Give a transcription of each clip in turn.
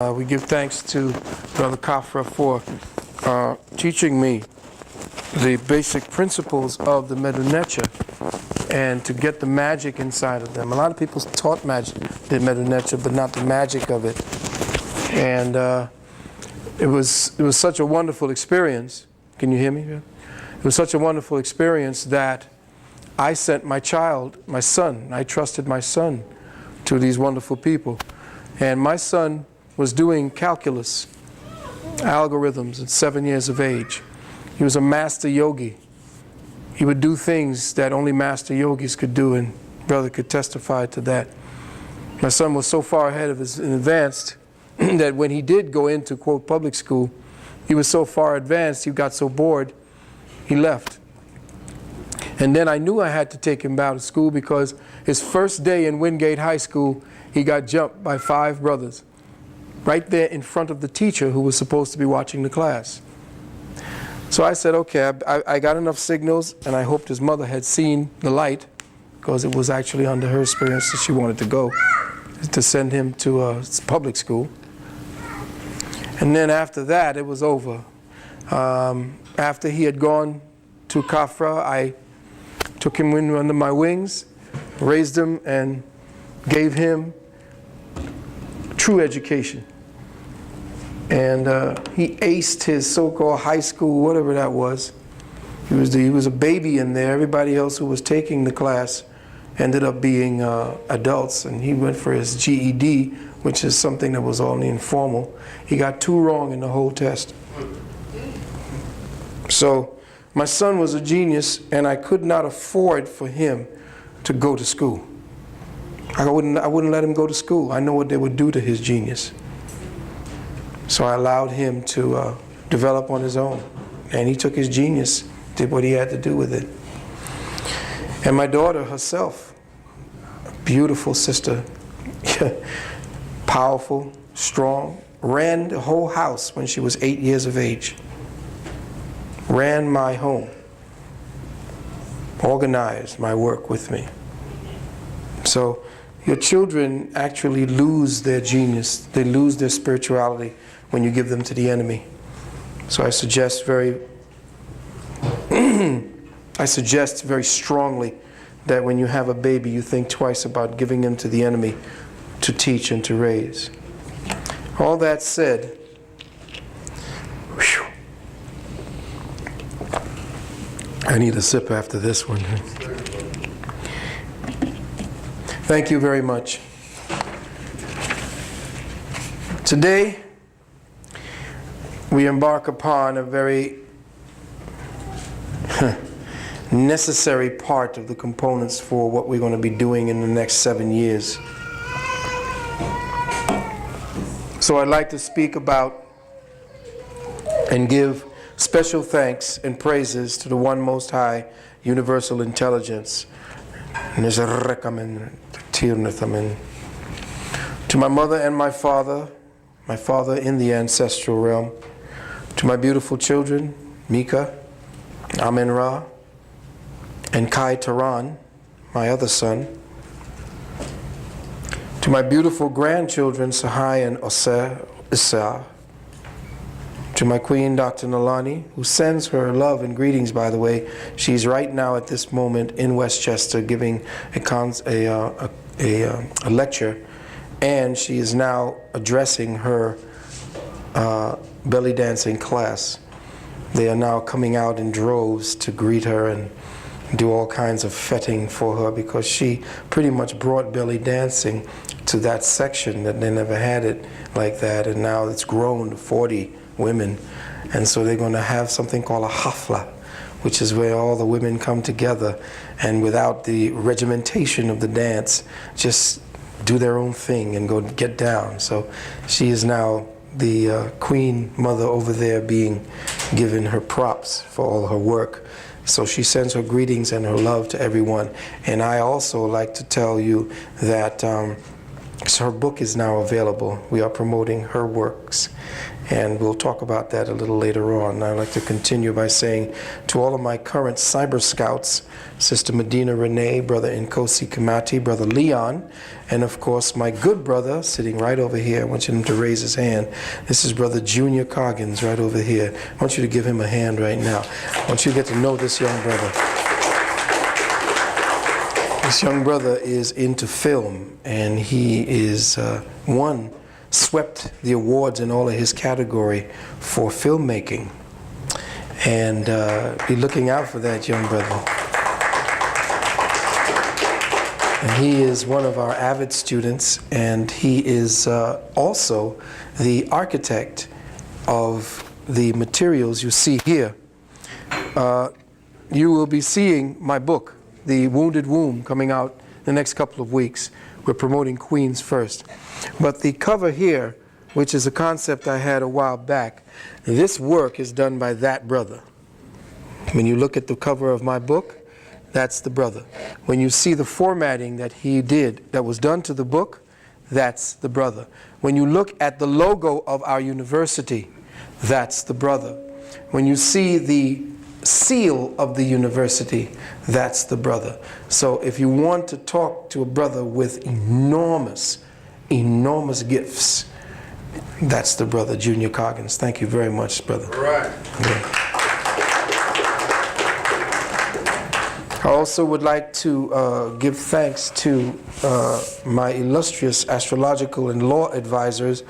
We give thanks to Brother Kafra for teaching me the basic principles of the Medunecha and to get the magic inside of them. A lot of people taught magic, the Medunecha, but not the magic of it. And it was such a wonderful experience. Can you hear me? It was such a wonderful experience that I sent my son, I trusted my son to these wonderful people. And my son was doing calculus, algorithms at 7 years of age. He was a master yogi. He would do things that only master yogis could do, and brother could testify to that. My son was so far ahead of his advanced that when he did go into, quote, public school, he was so far advanced, he got so bored, he left. And then I knew I had to take him out of school because his first day in Wingate High School, he got jumped by 5 brothers, right there in front of the teacher who was supposed to be watching the class. So I said, okay, I got enough signals, and I hoped his mother had seen the light, because it was actually under her experience that she wanted to go, to send him to public school. And then after that, it was over. After he had gone to Kafra, I took him in under my wings, raised him, and gave him true education. And he aced his so-called high school, whatever that was. He was a baby in there. Everybody else who was taking the class ended up being adults, and he went for his GED, which is something that was only informal. He got 2 wrong in the whole test. So my son was a genius, and I could not afford for him to go to school. I wouldn't let him go to school. I know what they would do to his genius. So I allowed him to develop on his own. And he took his genius, did what he had to do with it. And my daughter herself, a beautiful sister, powerful, strong, ran the whole house when she was 8 years of age. Ran my home. Organized my work with me. So your children actually lose their genius. They lose their spirituality when you give them to the enemy. So I suggest very strongly that when you have a baby, you think twice about giving him to the enemy to teach and to raise. All that said, whew, I need a sip after this one. Thank you very much. Today, we embark upon a very necessary part of the components for what we're going to be doing in the next 7 years. So I'd like to speak about and give special thanks and praises to the One Most High, Universal Intelligence. To my mother and my father in the ancestral realm, to my beautiful children, Mika, Amen Ra, and Kai Taran, my other son, to my beautiful grandchildren, Sahai and Issa, to my queen, Dr. Nalani, who sends her love and greetings, by the way. She's right now at this moment in Westchester giving a lecture, and she is now addressing her belly dancing class. They are now coming out in droves to greet her and do all kinds of fetting for her, because she pretty much brought belly dancing to that section that they never had it like that, and now it's grown to 40 women. And so they're going to have something called a hafla, which is where all the women come together and without the regimentation of the dance, just do their own thing and go get down. So she is now the queen mother over there, being given her props for all her work. So she sends her greetings and her love to everyone. And I also like to tell you that So her book is now available. We are promoting her works, and we'll talk about that a little later on. I'd like to continue by saying to all of my current cyber scouts, Sister Medina Renee, Brother Nkosi Kamati, Brother Leon, and of course my good brother sitting right over here. I want him to raise his hand. This is Brother Junior Coggins right over here. I want you to give him a hand right now. I want you to get to know this young brother. This young brother is into film, and he is swept the awards in all of his category for filmmaking. And be looking out for that young brother. And he is one of our avid students, and he is also the architect of the materials you see here. You will be seeing my book, The Wounded Womb, coming out the next couple of weeks. We're promoting Queens first. But the cover here, which is a concept I had a while back, this work is done by that brother. When you look at the cover of my book, that's the brother. When you see the formatting that he did, that was done to the book, that's the brother. When you look at the logo of our university, that's the brother. When you see the seal of the university, that's the brother. So if you want to talk to a brother with enormous gifts, that's the brother, Junior Coggins. Thank you very much, brother. All right. Yeah. I also would like to give thanks to my illustrious astrological and law advisors,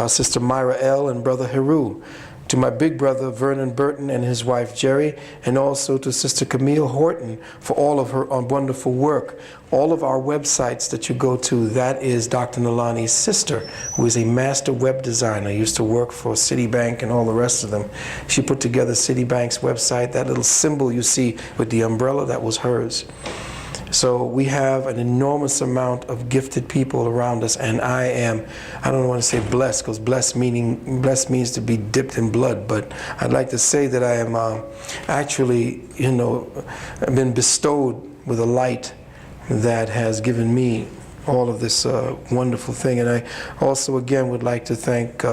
Sister Myra L. and Brother Heru, to my big brother Vernon Burton and his wife Jerry, and also to Sister Camille Horton for all of her wonderful work. All of our websites that you go to, that is Dr. Nalani's sister, who is a master web designer, used to work for Citibank and all the rest of them. She put together Citibank's website. That little symbol you see with the umbrella, that was hers. So we have an enormous amount of gifted people around us, and I don't want to say blessed, because blessed means to be dipped in blood, but I'd like to say that I am actually, I've been bestowed with a light that has given me all of this wonderful thing. And I also again would like to thank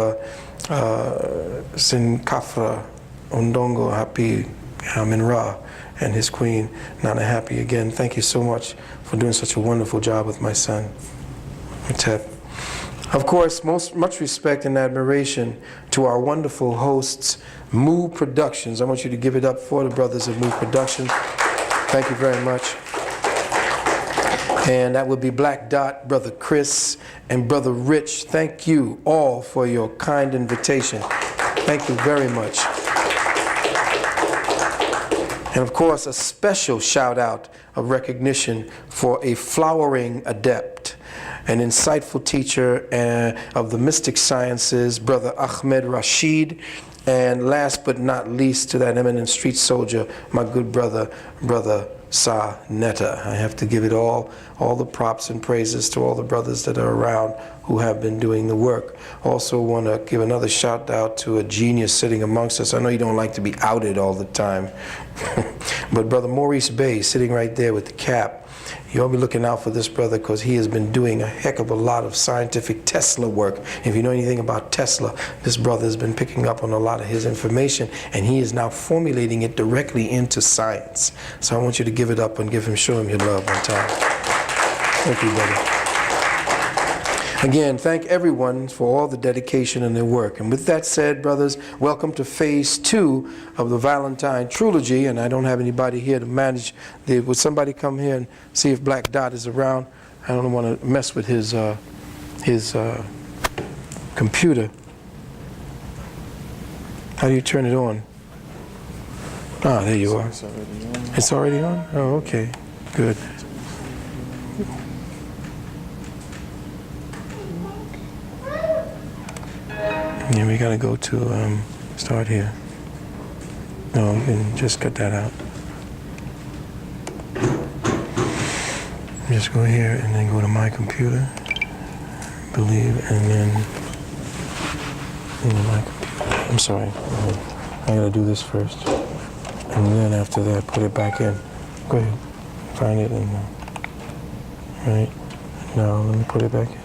Sin Kafra Undongo Hapi Aminra and his queen, Nana Happy. Again, thank you so much for doing such a wonderful job with my son, Matep. Of course, much respect and admiration to our wonderful hosts, Moo Productions. I want you to give it up for the brothers of Moo Productions. Thank you very much. And that would be Black Dot, Brother Chris, and Brother Rich. Thank you all for your kind invitation. Thank you very much. And of course, a special shout out of recognition for a flowering adept, an insightful teacher of the mystic sciences, Brother Ahmed Rashid, and last but not least to that eminent street soldier, my good brother, Brother Sa Netta. I have to give it all the props and praises to all the brothers that are around who have been doing the work. Also want to give another shout out to a genius sitting amongst us. I know you don't like to be outed all the time, but Brother Maurice Bay sitting right there with the cap. You'll be looking out for this brother because he has been doing a heck of a lot of scientific Tesla work. If you know anything about Tesla, this brother has been picking up on a lot of his information, and he is now formulating it directly into science. So I want you to give it up and show him your love one time. Thank you, brother. Again, thank everyone for all the dedication and their work. And with that said, brothers, welcome to phase 2 of the Valentine trilogy. And I don't have anybody here to manage. Would somebody come here and see if Black Dot is around? I don't want to mess with his computer. How do you turn it on? Ah, there you are. It's already on? Oh, okay. Good. Yeah, we gotta go to start here. No, you can just cut that out. Just go here and then go to my computer, believe, and then my computer. I'm sorry. I gotta do this first, and then after that, put it back in. Go ahead, find it, and right now let me put it back in.